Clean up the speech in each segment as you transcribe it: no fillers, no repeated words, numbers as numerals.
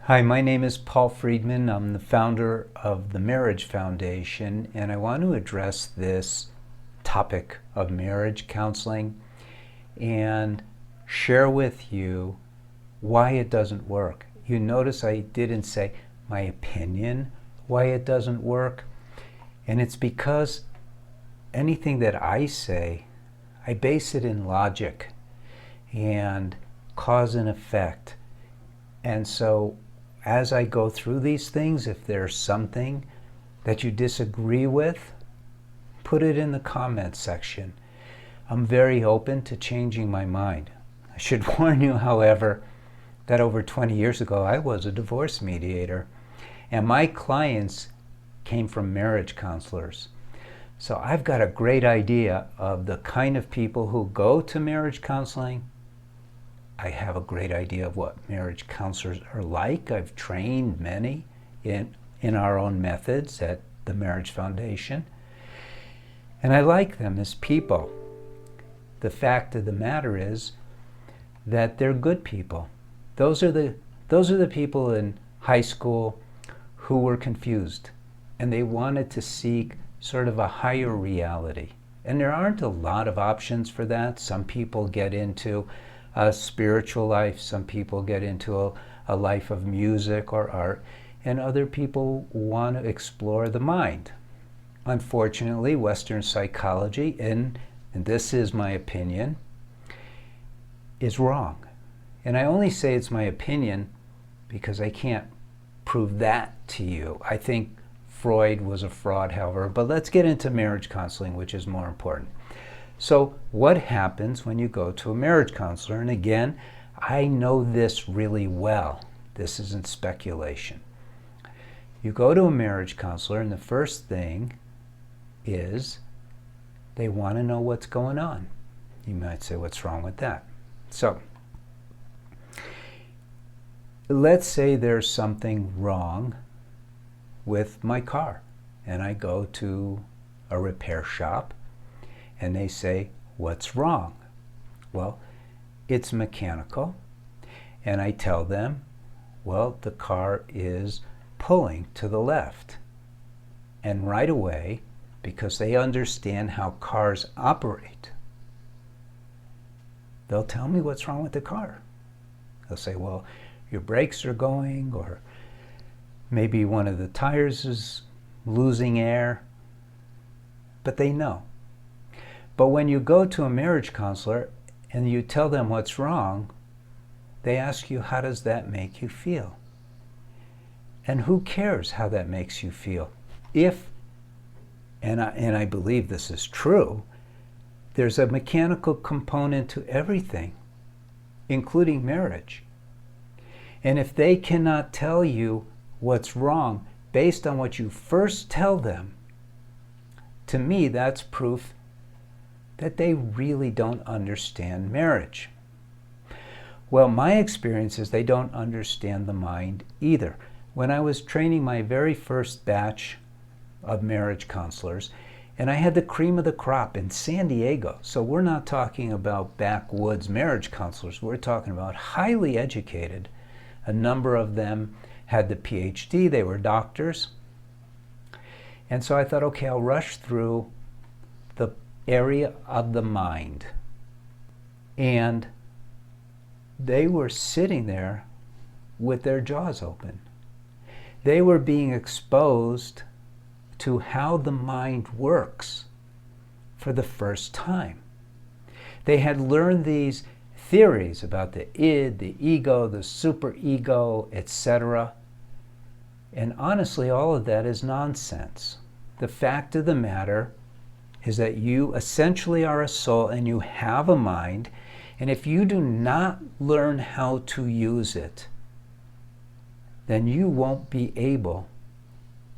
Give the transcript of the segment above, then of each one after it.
Hi, my name is Paul Friedman. I'm the founder of the Marriage Foundation, and I want to address this topic of marriage counseling and share with you why it doesn't work. You notice I didn't say my opinion why it doesn't work, and it's because anything that I say, I base it in logic and cause and effect. And so as I go through these things, if there's something that you disagree with, put it in the comments section. I'm very open to changing my mind. I should warn you, however, that over 20 years ago, I was a divorce mediator, and my clients came from marriage counselors. So I've got a great idea of the kind of people who go to marriage counseling. I have a great idea of what marriage counselors are like. I've trained many in our own methods at the Marriage Foundation. And I like them as people. The fact of the matter is that they're good people. Those are the people in high school who were confused, and they wanted to seek sort of a higher reality. And there aren't a lot of options for that. Some people get into a spiritual life, some people get into a life of music or art, and other people want to explore the mind. Unfortunately, Western psychology, and this is my opinion, is wrong. And I only say it's my opinion because I can't prove that to you. I think Freud was a fraud, however, but let's get into marriage counseling, which is more important. So what happens when you go to a marriage counselor? And again, I know this really well. This isn't speculation. You go to a marriage counselor, and the first thing is they want to know what's going on. You might say, what's wrong with that? So let's say there's something wrong with my car, and I go to a repair shop, and they say, what's wrong? Well, it's mechanical. And I tell them, well, the car is pulling to the left. And right away, because they understand how cars operate, they'll tell me what's wrong with the car. They'll say, well, your brakes are going, or maybe one of the tires is losing air. But they know. But when you go to a marriage counselor and you tell them what's wrong, they ask you, how does that make you feel? And who cares how that makes you feel? If, and I believe this is true, there's a mechanical component to everything, including marriage. And if they cannot tell you what's wrong based on what you first tell them, to me, that's proof that they really don't understand marriage. Well, my experience is they don't understand the mind either. When I was training my very first batch of marriage counselors, and I had the cream of the crop in San Diego, so we're not talking about backwoods marriage counselors, we're talking about highly educated. A number of them had the PhD, they were doctors. And so I thought, okay, I'll rush through the area of the mind. And they were sitting there with their jaws open. They were being exposed to how the mind works for the first time. They had learned these theories about the id, the ego, the superego, etc. And honestly, all of that is nonsense. The fact of the matter is that you essentially are a soul and you have a mind, and if you do not learn how to use it, then you won't be able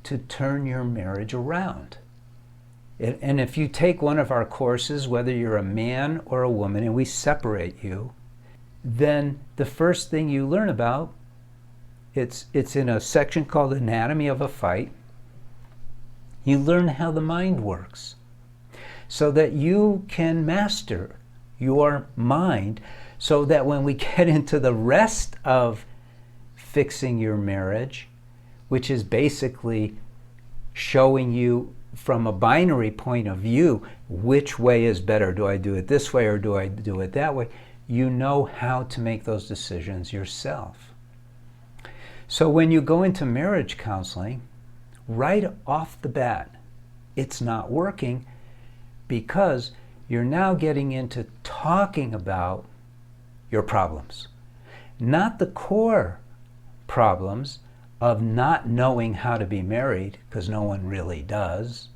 to turn your marriage around. And if you take one of our courses, whether you're a man or a woman, and we separate you, then the first thing you learn about, it's in a section called Anatomy of a Fight. You learn how the mind works so that you can master your mind, so that when we get into the rest of fixing your marriage, which is basically showing you from a binary point of view which way is better. Do I do it this way or do I do it that way? You know how to make those decisions yourself. So when you go into marriage counseling, right off the bat, it's not working because you're now getting into talking about your problems, not the core problems of not knowing how to be married, because no one really does.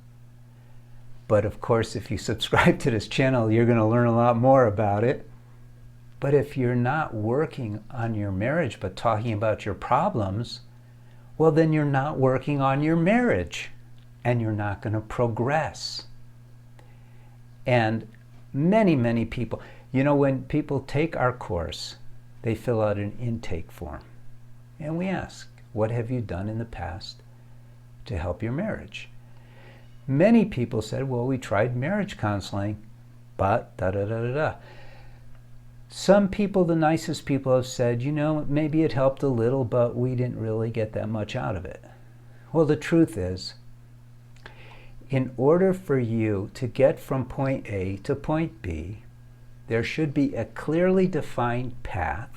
But of course, if you subscribe to this channel, you're going to learn a lot more about it. But if you're not working on your marriage, but talking about your problems, well, then you're not working on your marriage, and you're not going to progress. And many, many people, when people take our course, they fill out an intake form. And we ask, what have you done in the past to help your marriage? Many people said, well, we tried marriage counseling, but da-da-da-da-da. Some people, the nicest people, have said, maybe it helped a little, but we didn't really get that much out of it. Well, the truth is, in order for you to get from point A to point B, there should be a clearly defined path.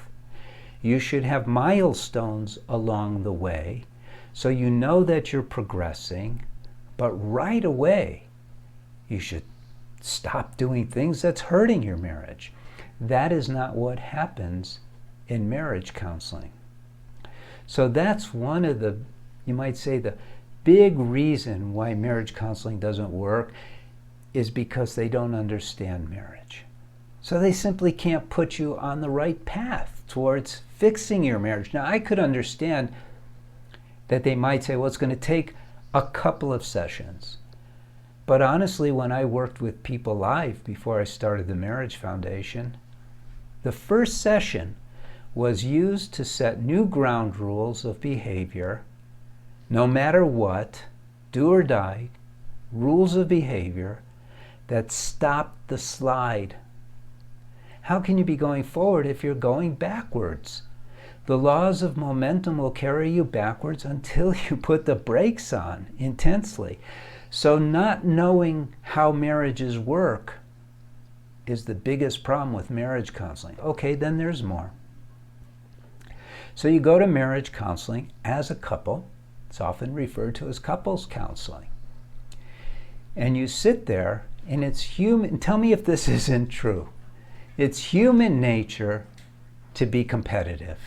You should have milestones along the way, so you know that you're progressing, but right away, you should stop doing things that's hurting your marriage. That is not what happens in marriage counseling. So that's one of the, you might say, the big reason why marriage counseling doesn't work is because they don't understand marriage. So they simply can't put you on the right path towards fixing your marriage. Now, I could understand that they might say, well, it's going to take a couple of sessions. But honestly, when I worked with people live before I started the Marriage Foundation, the first session was used to set new ground rules of behavior, no matter what, do or die, rules of behavior that stopped the slide. How can you be going forward if you're going backwards? The laws of momentum will carry you backwards until you put the brakes on intensely. So not knowing how marriages work is the biggest problem with marriage counseling. Okay, then there's more. So you go to marriage counseling as a couple. It's often referred to as couples counseling. And you sit there, and it's human. Tell me if this isn't true. It's human nature to be competitive.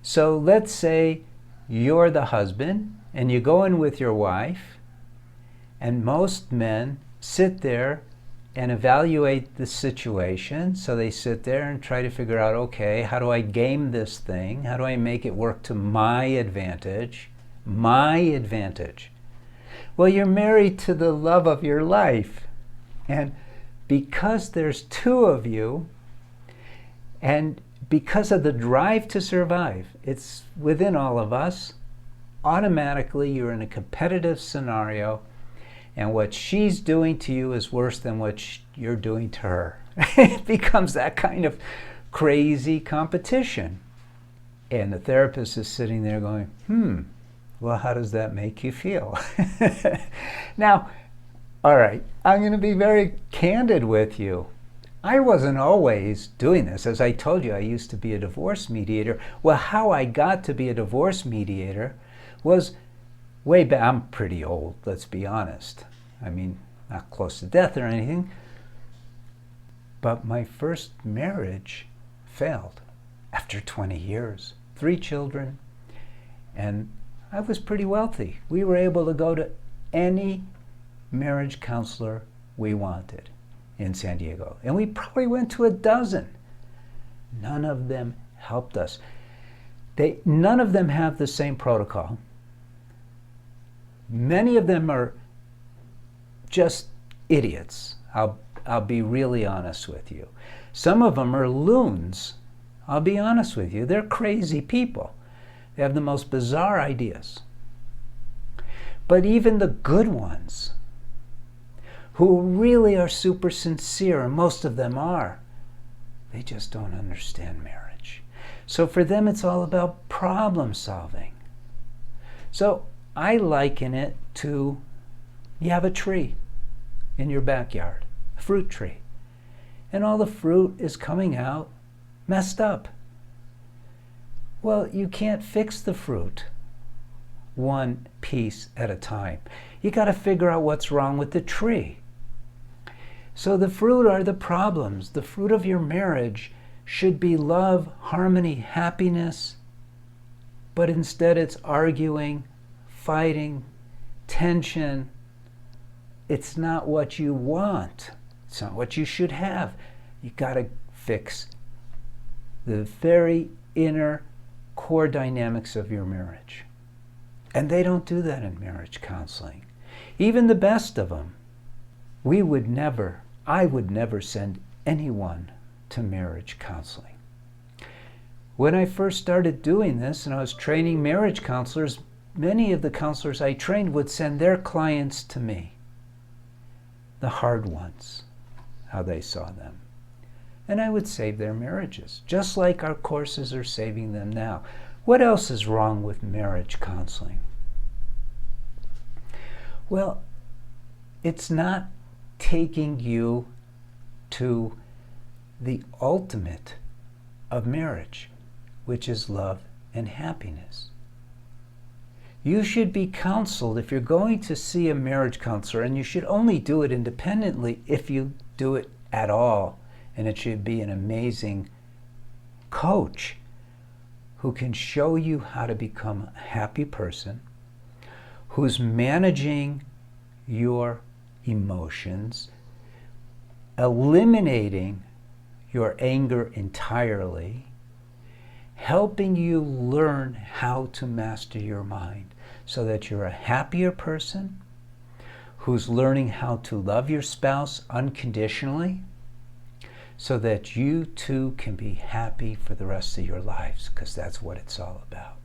So let's say you're the husband, and you go in with your wife, and most men sit there and evaluate the situation. So they sit there and try to figure out, okay, how do I game this thing? How do I make it work to my advantage? My advantage. Well, you're married to the love of your life. And because there's two of you, and because of the drive to survive, it's within all of us, automatically you're in a competitive scenario, and what she's doing to you is worse than what you're doing to her. It becomes that kind of crazy competition. And the therapist is sitting there going, well, how does that make you feel? Now, all right, I'm going to be very candid with you. I wasn't always doing this. As I told you, I used to be a divorce mediator. Well, how I got to be a divorce mediator was way back. I'm pretty old, let's be honest. I mean, not close to death or anything. But my first marriage failed after 20 years, 3 children, and I was pretty wealthy. We were able to go to any marriage counselor we wanted in San Diego. And we probably went to a dozen. None of them helped us. None of them have the same protocol. Many of them are just idiots. I'll be really honest with you. Some of them are loons. I'll be honest with you. They're crazy people. They have the most bizarre ideas. But even the good ones, who really are super sincere, and most of them are, they just don't understand marriage. So for them, it's all about problem solving. So I liken it to, you have a tree in your backyard, a fruit tree, and all the fruit is coming out messed up. Well, you can't fix the fruit one piece at a time. You got to figure out what's wrong with the tree. So the fruit are the problems. The fruit of your marriage should be love, harmony, happiness, but instead it's arguing, fighting, tension. It's not what you want. It's not what you should have. You got to fix the very inner core dynamics of your marriage. And they don't do that in marriage counseling. Even the best of them. I would never send anyone to marriage counseling. When I first started doing this and I was training marriage counselors, many of the counselors I trained would send their clients to me. The hard ones, how they saw them. And I would save their marriages, just like our courses are saving them now. What else is wrong with marriage counseling? Well, it's not taking you to the ultimate of marriage, which is love and happiness. You should be counseled if you're going to see a marriage counselor, and you should only do it independently if you do it at all. And it should be an amazing coach who can show you how to become a happy person, who's managing your emotions, eliminating your anger entirely, helping you learn how to master your mind so that you're a happier person who's learning how to love your spouse unconditionally so that you too can be happy for the rest of your lives, because that's what it's all about.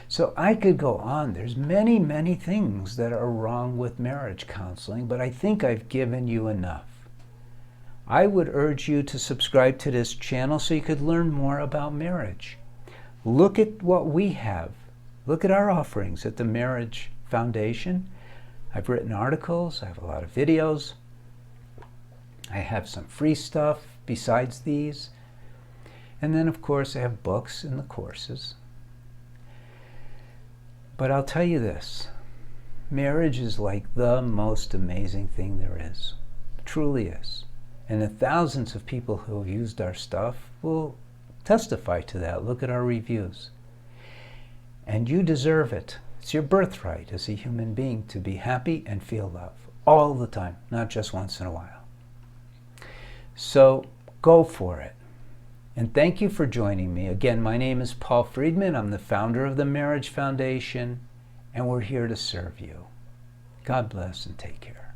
So I could go on. There's many, many things that are wrong with marriage counseling, but I think I've given you enough. I would urge you to subscribe to this channel so you could learn more about marriage. Look at what we have. Look at our offerings at the Marriage Foundation. I've written articles. I have a lot of videos. I have some free stuff besides these. And then, of course, I have books and the courses. But I'll tell you this. Marriage is like the most amazing thing there is. It truly is. And the thousands of people who have used our stuff will testify to that. Look at our reviews. And you deserve it. It's your birthright as a human being to be happy and feel love all the time, not just once in a while. So go for it. And thank you for joining me. Again, my name is Paul Friedman. I'm the founder of the Marriage Foundation, and we're here to serve you. God bless and take care.